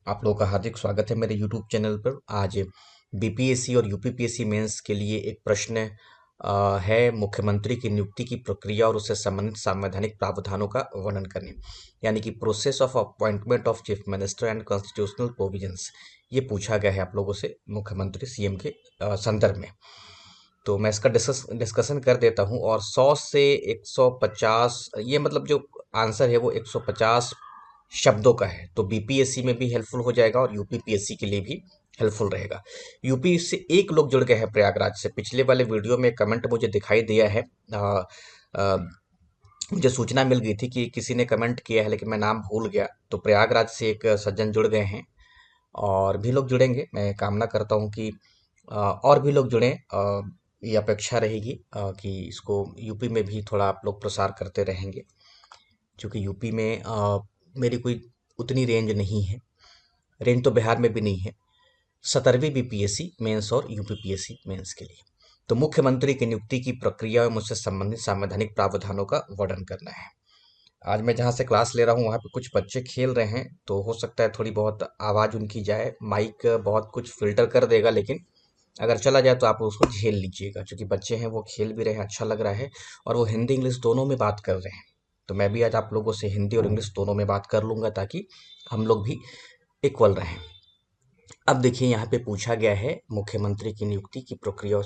आप लोगों का हार्दिक स्वागत है मेरे यूट्यूब चैनल पर। आज बीपीएससी और यूपीपीएससी मेंस के लिए एक प्रश्न है मुख्यमंत्री की नियुक्ति की प्रक्रिया और उससे संबंधित संवैधानिक प्रावधानों का वर्णन करें, यानी कि process of appointment of chief minister and constitutional provisions. ये पूछा गया है आप लोगों से मुख्यमंत्री सीएम के संदर्भ में। तो मैं इसका डिस्कशन कर देता हूँ। और 100 से 150 ये मतलब जो आंसर है वो 150 शब्दों का है, तो बीपीएससी में भी हेल्पफुल हो जाएगा और यूपीपीएससी के लिए भी हेल्पफुल रहेगा। यूपी से एक लोग जुड़ गए हैं प्रयागराज से। पिछले वाले वीडियो में कमेंट मुझे दिखाई दिया है। आ, मुझे सूचना मिल गई थी कि किसी ने कमेंट किया है, लेकिन मैं नाम भूल गया। तो प्रयागराज से एक सज्जन जुड़ गए हैं और भी लोग जुड़ेंगे। मैं कामना करता हूँ कि और भी लोग जुड़ें। ये अपेक्षा रहेगी कि इसको यूपी में भी थोड़ा आप लोग प्रसार करते रहेंगे, क्योंकि यूपी में मेरी कोई उतनी रेंज नहीं है। रेंज तो बिहार में भी नहीं है 17वीं बीपीएससी मेंस और यूपीपीएससी मेंस के लिए। तो मुख्यमंत्री की नियुक्ति की प्रक्रिया और मुझसे संबंधित संवैधानिक प्रावधानों का वर्णन करना है। आज मैं जहाँ से क्लास ले रहा हूँ वहाँ पे कुछ बच्चे खेल रहे हैं, तो हो सकता है थोड़ी बहुत आवाज़ उनकी जाए। माइक बहुत कुछ फिल्टर कर देगा, लेकिन अगर चला जाए तो आप उसको झेल लीजिएगा, क्योंकि बच्चे हैं वो खेल भी रहे हैं, अच्छा लग रहा है। और वो हिंदी इंग्लिश दोनों में बात कर रहे हैं। तो मैं भी आज आप लोगों से हिंदी और इंग्लिश दोनों में बात कर लूँगा, ताकि हम लोग भी इक्वल रहें। अब देखिए, यहाँ पे पूछा गया है मुख्यमंत्री की नियुक्ति की प्रक्रिया।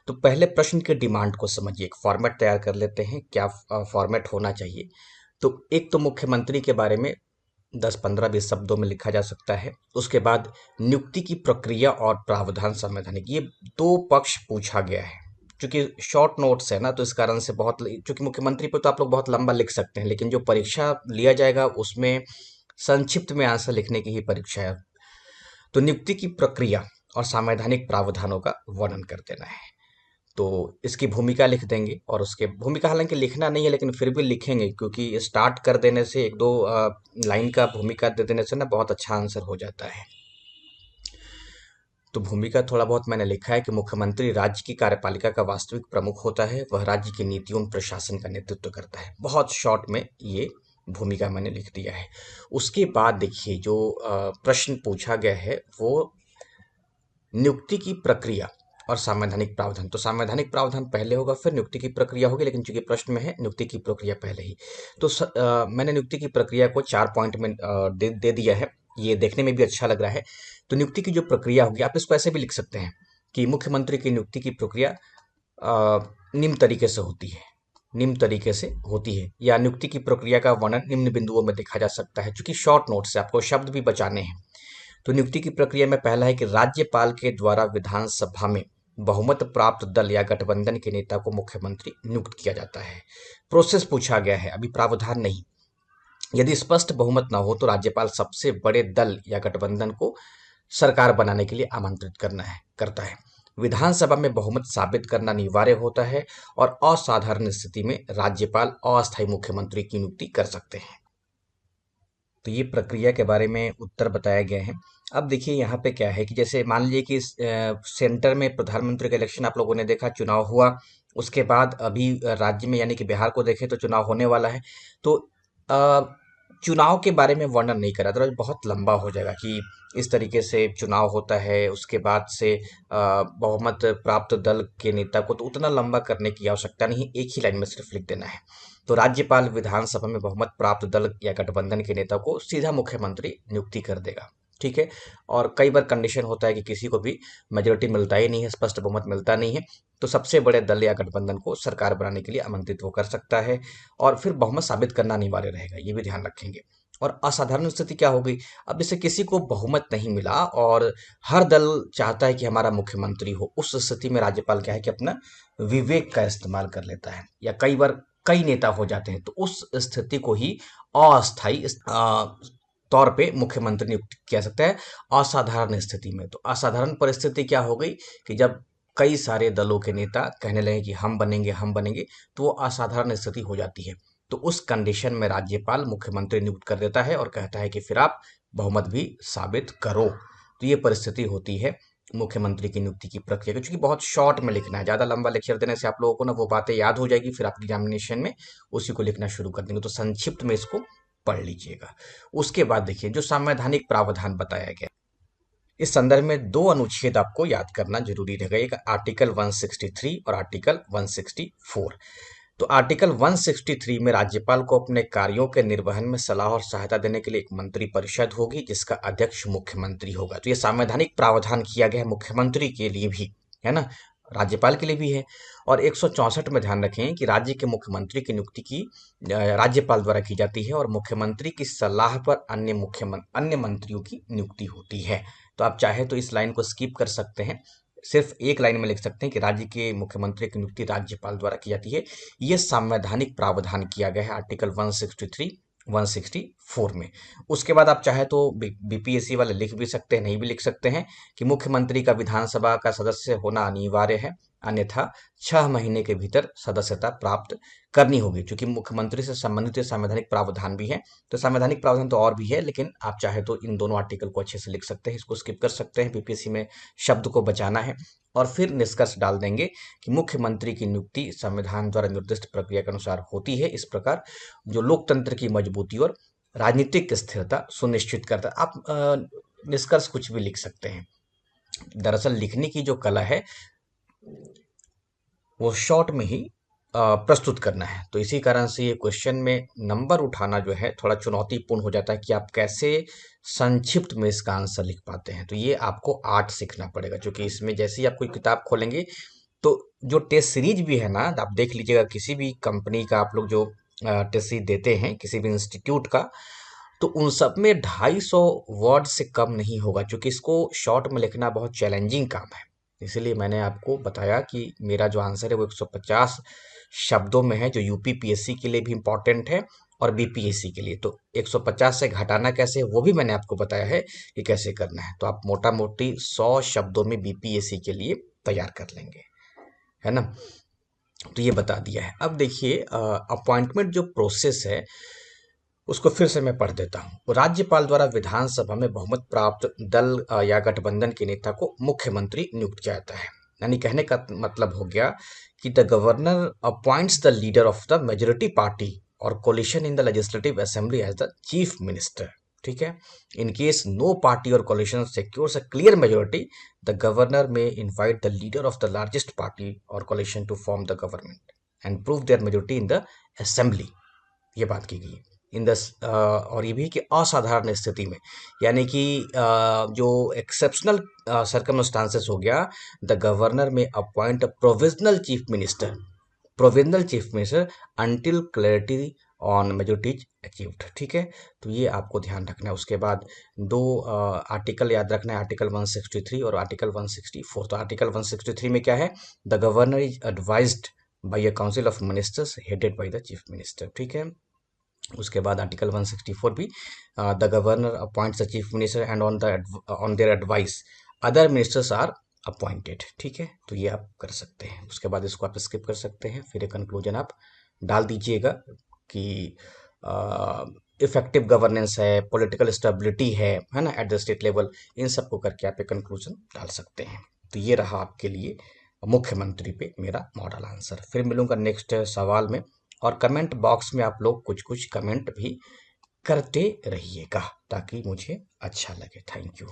तो पहले प्रश्न के डिमांड को समझिए। एक फॉर्मेट तैयार कर लेते हैं, क्या फॉर्मेट होना चाहिए। तो एक तो मुख्यमंत्री के बारे में 10 15 20 शब्दों में लिखा जा सकता है। उसके बाद नियुक्ति की प्रक्रिया और प्रावधान संवैधानिक, ये दो पक्ष पूछा गया है। क्योंकि शॉर्ट नोट्स है ना, तो इस कारण से बहुत, क्योंकि मुख्यमंत्री पे तो आप लोग बहुत लंबा लिख सकते हैं, लेकिन जो परीक्षा लिया जाएगा उसमें संक्षिप्त में आंसर लिखने की ही परीक्षा है। तो नियुक्ति की प्रक्रिया और संवैधानिक प्रावधानों का वर्णन कर देना है। तो इसकी भूमिका लिख देंगे, और उसके भूमिका हालांकि लिखना नहीं है, लेकिन फिर भी लिखेंगे, क्योंकि स्टार्ट कर देने से एक दो लाइन का भूमिका दे देने से ना बहुत अच्छा आंसर हो जाता है। तो भूमिका थोड़ा बहुत मैंने लिखा है कि मुख्यमंत्री राज्य की कार्यपालिका का वास्तविक प्रमुख होता है, वह राज्य की नीतियों एवं प्रशासन का नेतृत्व करता है। बहुत शॉर्ट में ये भूमिका मैंने लिख दिया है। उसके बाद देखिए, जो प्रश्न पूछा गया है वो नियुक्ति की प्रक्रिया और संवैधानिक प्रावधान। तो संवैधानिक प्रावधान पहले होगा, फिर नियुक्ति की प्रक्रिया होगी, लेकिन चूंकि प्रश्न में है नियुक्ति की प्रक्रिया पहले ही। तो मैंने नियुक्ति की प्रक्रिया को 4 पॉइंट में दे दिया है। ये देखने में भी अच्छा लग रहा है। तो नियुक्ति की जो प्रक्रिया होगी, आप इसको ऐसे भी लिख सकते हैं कि मुख्यमंत्री की नियुक्ति की प्रक्रिया निम्न तरीके से होती है। निम्न तरीके से होती है, या नियुक्ति की प्रक्रिया का वर्णन निम्न बिंदुओं में देखा जा सकता है। चूंकि शॉर्ट नोट से आपको शब्द भी बचाने हैं। तो नियुक्ति की प्रक्रिया में पहला है कि राज्यपाल के द्वारा विधानसभा में बहुमत प्राप्त दल या गठबंधन के नेता को मुख्यमंत्री नियुक्त किया जाता है। प्रोसेस पूछा गया है, अभी प्रावधान नहीं। यदि स्पष्ट बहुमत न हो तो राज्यपाल सबसे बड़े दल या गठबंधन को सरकार बनाने के लिए आमंत्रित करता है। विधानसभा में बहुमत साबित करना अनिवार्य होता है, और असाधारण स्थिति में राज्यपाल अस्थायी मुख्यमंत्री की नियुक्ति कर सकते हैं। तो ये प्रक्रिया के बारे में उत्तर बताया गया है। अब देखिए, यहाँ पे क्या है कि जैसे मान लीजिए कि सेंटर में प्रधानमंत्री का इलेक्शन आप लोगों ने देखा, चुनाव हुआ। उसके बाद अभी राज्य में यानी कि बिहार को देखें तो चुनाव होने वाला है। तो अ, चुनाव के बारे में वर्णन नहीं करा, तो बहुत लंबा हो जाएगा कि इस तरीके से चुनाव होता है, उसके बाद से बहुमत प्राप्त दल के नेता को, तो उतना लंबा करने की आवश्यकता नहीं, एक ही लाइन में सिर्फ लिख देना है। तो राज्यपाल विधानसभा में बहुमत प्राप्त दल या गठबंधन के नेता को सीधा मुख्यमंत्री नियुक्ति कर देगा। ठीक है। और कई बार कंडीशन होता है कि किसी को भी मेजोरिटी मिलता ही नहीं है, स्पष्ट बहुमत मिलता नहीं है, तो सबसे बड़े दल या गठबंधन को सरकार बनाने के लिए आमंत्रित वो कर सकता है। और फिर बहुमत साबित करना अनिवार्य रहेगा, ये भी ध्यान रखेंगे। और असाधारण स्थिति क्या हो गई, अब जैसे किसी को बहुमत नहीं मिला और हर दल चाहता है कि हमारा मुख्यमंत्री हो, उस स्थिति में राज्यपाल क्या है कि अपना विवेक का इस्तेमाल कर लेता है, या कई बार कई नेता हो जाते हैं, तो उस स्थिति को ही अस्थायी तौर पे मुख्यमंत्री नियुक्त किया सकता है। असाधारण स्थिति में, तो असाधारण परिस्थिति क्या हो गई कि जब कई सारे दलों के नेता कहने लगे कि हम बनेंगे हम बनेंगे, तो वो असाधारण स्थिति हो जाती है। तो उस कंडीशन में राज्यपाल मुख्यमंत्री नियुक्त कर देता है और कहता है कि फिर आप बहुमत भी साबित करो। तो ये परिस्थिति होती है मुख्यमंत्री की नियुक्ति की प्रक्रिया की। क्योंकि बहुत शॉर्ट में लिखना है, ज़्यादा लंबा लेक्चर देने से आप लोगों को ना वो बातें याद हो जाएगी, फिर आप एग्जामिनेशन में उसी को लिखना शुरू कर देंगे। तो संक्षिप्त में इसको पढ़ लीजिएगा। उसके बाद देखिए जो संवैधानिक प्रावधान बताया गया, इस संदर्भ में दो अनुच्छेद आपको याद करना जरूरी रहेगा, एक आर्टिकल 163 और आर्टिकल 164। तो आर्टिकल 163 में राज्यपाल को अपने कार्यों के निर्वहन में सलाह और सहायता देने के लिए एक मंत्री परिषद होगी जिसका अध्यक्ष मुख्यमंत्री होगा। तो ये संवैधानिक प्रावधान किया गया है मुख्यमंत्री के लिए भी, है ना, राज्यपाल के लिए भी है। और 164 में ध्यान रखें कि राज्य के मुख्यमंत्री की नियुक्ति की राज्यपाल द्वारा की जाती है और मुख्यमंत्री की सलाह पर अन्य मंत्रियों की नियुक्ति होती है। तो आप चाहे तो इस लाइन को स्किप कर सकते हैं, सिर्फ एक लाइन में लिख सकते हैं कि राज्य के मुख्यमंत्री की नियुक्ति राज्यपाल द्वारा की जाती है। यह संवैधानिक प्रावधान किया गया है आर्टिकल 163 164 में। उसके बाद आप चाहे तो बीपीएससी वाले लिख भी सकते हैं, नहीं भी लिख सकते हैं कि मुख्यमंत्री का विधानसभा का सदस्य होना अनिवार्य है, अन्यथा 6 महीने के भीतर सदस्यता प्राप्त करनी होगी। क्योंकि मुख्यमंत्री से संबंधित संवैधानिक प्रावधान भी है, तो संवैधानिक प्रावधान तो और भी है, लेकिन आप चाहे तो इन दोनों आर्टिकल को अच्छे से लिख सकते हैं, इसको स्किप कर सकते हैं, बीपीएससी में शब्द को बचाना है। और फिर निष्कर्ष डाल देंगे कि मुख्यमंत्री की नियुक्ति संविधान द्वारा निर्दिष्ट प्रक्रिया के अनुसार होती है। इस प्रकार जो लोकतंत्र की मजबूती और राजनीतिक स्थिरता सुनिश्चित करता है। आप निष्कर्ष कुछ भी लिख सकते हैं। दरअसल लिखने की जो कला है वो शॉर्ट में ही प्रस्तुत करना है, तो इसी कारण से ये क्वेश्चन में नंबर उठाना जो है थोड़ा चुनौतीपूर्ण हो जाता है कि आप कैसे संक्षिप्त में इसका आंसर लिख पाते हैं। तो ये आपको आर्ट सीखना पड़ेगा, क्योंकि इसमें जैसे ही आप कोई किताब खोलेंगे तो जो टेस्ट सीरीज भी है ना, आप देख लीजिएगा किसी भी कंपनी का आप लोग जो टेस्ट सीरीज देते हैं किसी भी इंस्टीट्यूट का, तो उन सब में 250 वर्ड से कम नहीं होगा, क्योंकि इसको शॉर्ट में लिखना बहुत चैलेंजिंग काम है। इसलिए मैंने आपको बताया कि मेरा जो आंसर है वो 150 शब्दों में है, जो यूपीपीएससी के लिए भी इम्पोर्टेंट है और बीपीएससी के लिए। तो 150 से घटाना कैसे वो भी मैंने आपको बताया है कि कैसे करना है। तो आप मोटा मोटी 100 शब्दों में बीपीएससी के लिए तैयार कर लेंगे, है ना। तो ये बता दिया है। अब देखिए अपॉइंटमेंट जो प्रोसेस है उसको फिर से मैं पढ़ देता हूँ। राज्यपाल द्वारा विधानसभा में बहुमत प्राप्त दल या गठबंधन के नेता को मुख्यमंत्री नियुक्त किया जाता है। यानी कहने का मतलब हो गया कि the governor appoints the leader of the majority party और coalition in the legislative assembly as the chief minister. ठीक है, इन केस नो पार्टी और coalition secures a clear majority, the governor may invite the leader of the largest party और coalition to form the government and prove their majority in the assembly. ये बात की गई in the और ये भी कि असाधारण स्थिति में, यानी कि जो एक्सेप्शनल सर्कमस्टांसेस हो गया, the governor may appoint provisional chief minister until clarity on majority achieved. ठीक है, तो ये आपको ध्यान रखना है। उसके बाद दो आर्टिकल याद रखना है, आर्टिकल 163 और आर्टिकल 164। तो आर्टिकल 163 में क्या है, the governor is advised by a council of ministers headed by the chief minister. ठीक है, उसके बाद आर्टिकल 164 भी the governor appoints the chief minister and on their advice other ministers are appointed. ठीक है, तो ये आप कर सकते हैं। उसके बाद इसको आप स्किप कर सकते हैं, फिर एक कंक्लूजन आप डाल दीजिएगा कि इफेक्टिव गवर्नेंस है, पॉलिटिकल स्टेबिलिटी है ना, एट द स्टेट लेवल, इन सबको करके आप एक कंक्लूजन डाल सकते हैं। तो ये रहा आपके लिए मुख्यमंत्री पे मेरा मॉडल आंसर। फिर मिलूंगा नेक्स्ट सवाल में, और कमेंट बॉक्स में आप लोग कुछ कुछ कमेंट भी करते रहिएगा ताकि मुझे अच्छा लगे। Thank you.